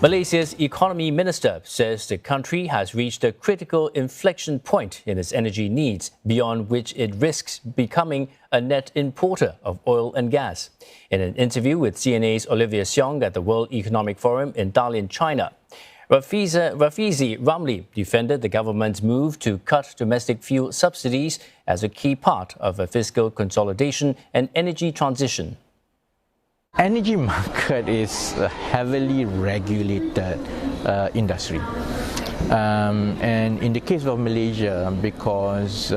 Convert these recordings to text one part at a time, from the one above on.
Malaysia's economy minister says the country has reached a critical inflection point in its energy needs, beyond which it risks becoming a net importer of oil and gas. In an interview with CNA's Olivia Siong at the World Economic Forum in Dalian, China, Rafizi Ramli defended the government's move to cut domestic fuel subsidies as a key part of a fiscal consolidation and energy transition. Energy market is a heavily regulated industry, and in the case of Malaysia, because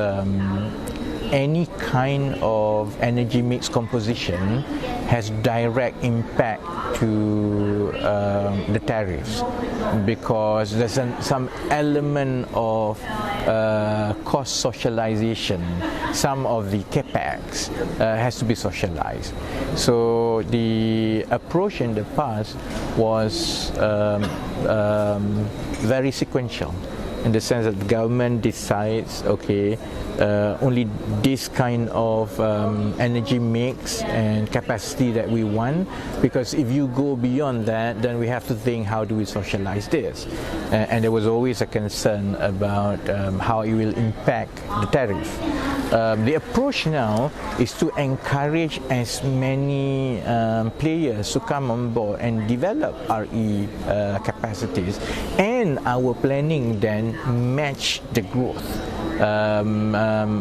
any kind of energy mix composition has direct impact to the tariffs, because there's some element of cost socialization. Some of the capex has to be socialized. So the approach in the past was very sequential, in the sense that the government decides, okay, only this kind of energy mix and capacity that we want, because if you go beyond that, then we have to think, how do we socialize this? And there was always a concern about how it will impact the tariff. The approach now is to encourage as many players to come on board and develop RE capacities, and our planning then match the growth.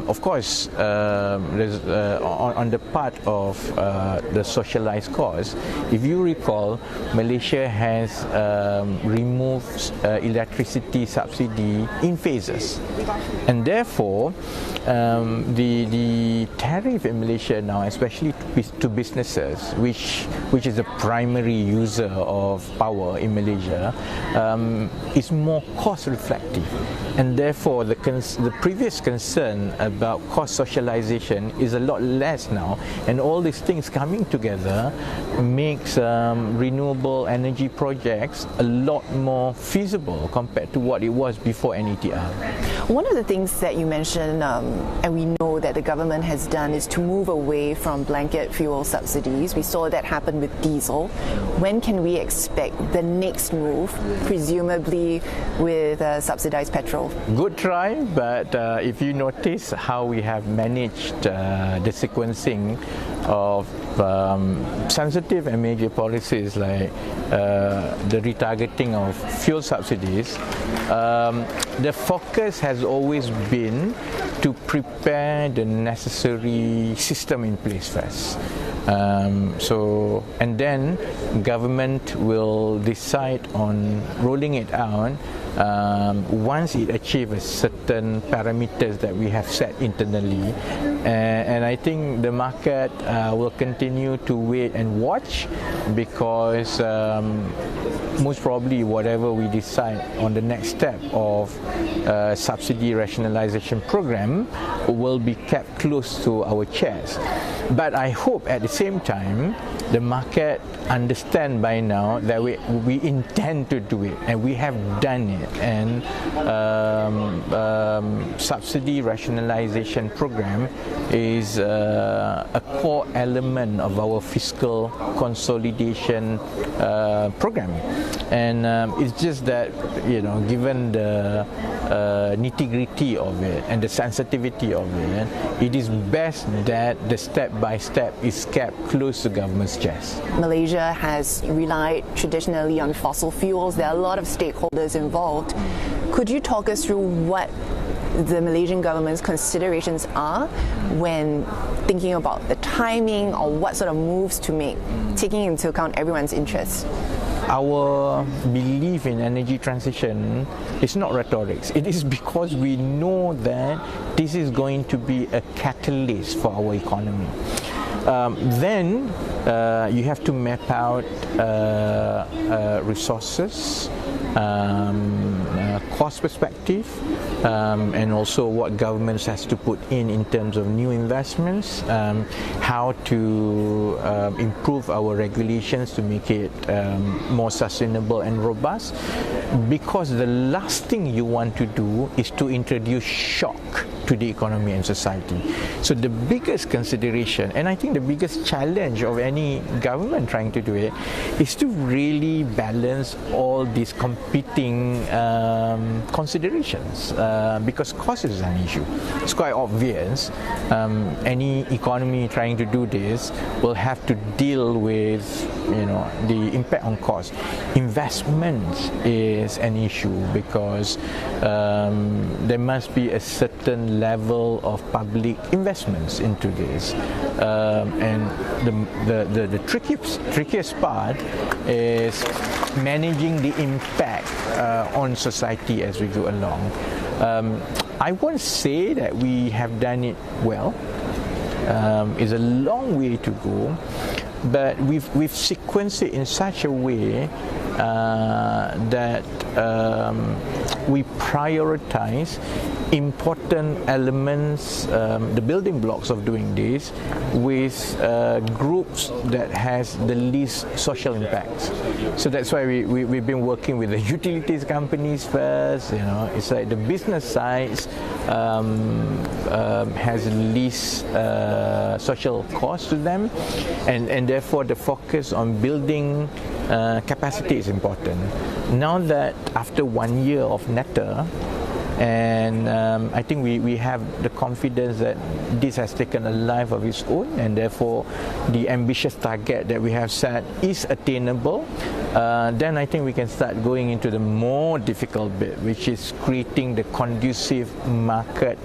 Of course, there's, on the part of the socialized cost, if you recall, Malaysia has removed electricity subsidy in phases, and therefore the tariff in Malaysia now, especially to businesses, which is the primary user of power in Malaysia, is more cost reflective, and therefore the previous concern about cost socialization is a lot less now, and all these things coming together makes renewable energy projects a lot more feasible compared to what it was before NETR. One of the things that you mentioned, and we know that the government has done, is to move away from blanket fuel subsidies. We saw that happen with diesel. When can we expect the next move, presumably with subsidized petrol? Good try, but if you notice how we have managed the sequencing of sensitive and major policies like the retargeting of fuel subsidies, the focus has always been to prepare the necessary system in place first. And then government will decide on rolling it out once it achieves certain parameters that we have set internally. And I think the market will continue to wait and watch, because most probably whatever we decide on the next step of subsidy rationalization program will be kept close to our chest. But I hope at the same time the market understand by now that we intend to do it, and we have done it. And subsidy rationalization program is a core element of our fiscal consolidation program. And it's just that, you know, given the nitty-gritty of it and the sensitivity of it, it is best that the step-by-step is kept close to government's chest. Malaysia has relied traditionally on fossil fuels. There are a lot of stakeholders involved. Could you talk us through what the Malaysian government's considerations are when thinking about the timing or what sort of moves to make, taking into account everyone's interests? Our belief in energy transition is not rhetoric. It is because we know that this is going to be a catalyst for our economy. Then you have to map out resources, cost perspective, and also what governments has to put in terms of new investments, how to improve our regulations to make it more sustainable and robust, because the last thing you want to do is to introduce shock to the economy and society. So the biggest consideration, and I think the biggest challenge of any government trying to do it, is to really balance all these competing considerations, because cost is an issue. It's quite obvious. Any economy trying to do this will have to deal with, the impact on cost. Investment is an issue because there must be a certain level of public investments into this, and the trickiest part is managing the impact on society as we go along. I won't say that we have done it well. It's a long way to go, but we've sequenced it in such a way that we prioritize important elements, the building blocks of doing this, with groups that has the least social impacts. So that's why we've been working with the utilities companies first. It's like the business sides has least social cost to them, and therefore the focus on building capacity is important. Now that after 1 year of NETA, and I think we have the confidence that this has taken a life of its own, and therefore the ambitious target that we have set is attainable. Then I think we can start going into the more difficult bit, which is creating the conducive market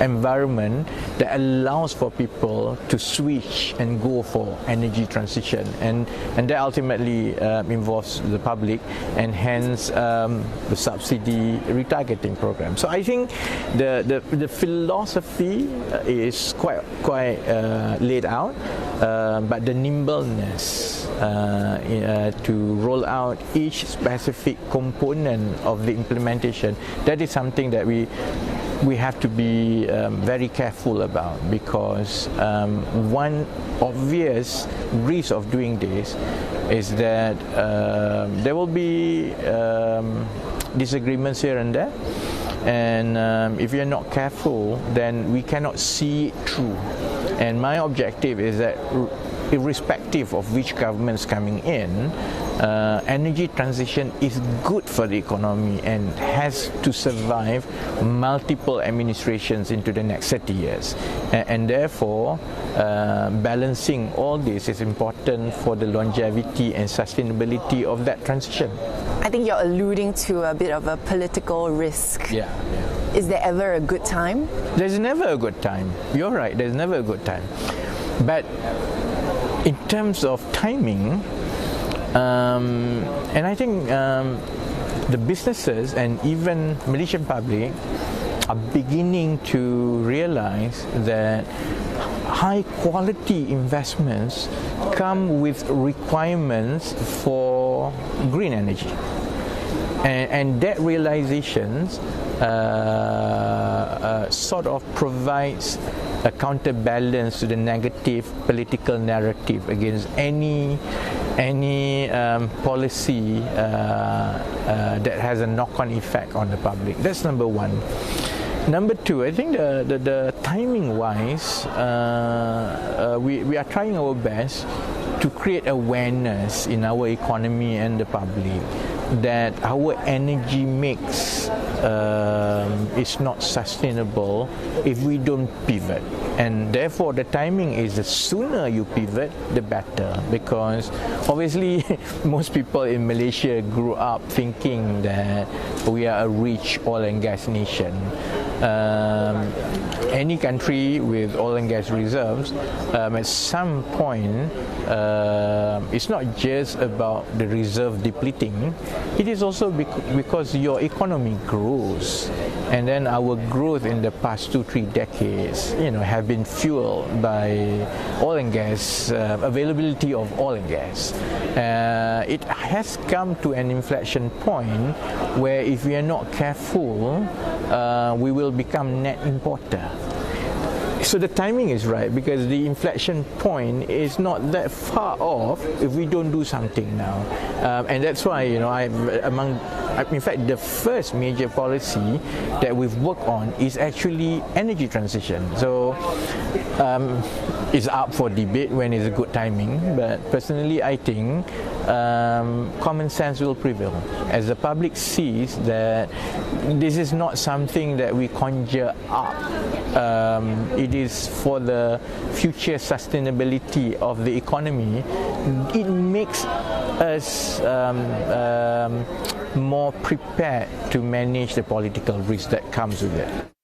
environment that allows for people to switch and go for energy transition, and that ultimately involves the public, and hence the subsidy retargeting program. So I think the philosophy is quite laid out, but the nimbleness to roll out each specific component of the implementation, that is something that we have to be very careful about, because one obvious risk of doing this is that there will be disagreements here and there, and if you're not careful, then we cannot see it through. And my objective is that irrespective of which government's coming in, energy transition is good for the economy and has to survive multiple administrations into the next 30 years. And therefore, balancing all this is important for the longevity and sustainability of that transition. I think you're alluding to a bit of a political risk. Yeah. Is there ever a good time? There's never a good time. You're right, there's never a good time. But in terms of timing, and I think the businesses and even Malaysian public are beginning to realize that high quality investments come with requirements for green energy, and that realization sort of provides a counterbalance to the negative political narrative against any policy that has a knock-on effect on the public. That's number one. Number two, I think the timing-wise, we are trying our best to create awareness in our economy and the public that our energy mix is not sustainable if we don't pivot. And therefore the timing is the sooner you pivot, the better, because obviously most people in Malaysia grew up thinking that we are a rich oil and gas nation. Any country with oil and gas reserves, at some point, it's not just about the reserve depleting, it is also because your economy grows. And then our growth in the past 2-3 decades, have been fueled by oil and gas, availability of oil and gas. It has come to an inflection point where if we are not careful, we will become net importer. So the timing is right, because the inflection point is not that far off if we don't do something now, and that's why among in fact, the first major policy that we've worked on is actually energy transition. So it's up for debate when it's a good timing, but personally I think common sense will prevail as the public sees that this is not something that we conjure up. It is for the future sustainability of the economy. It makes us more prepared to manage the political risk that comes with it.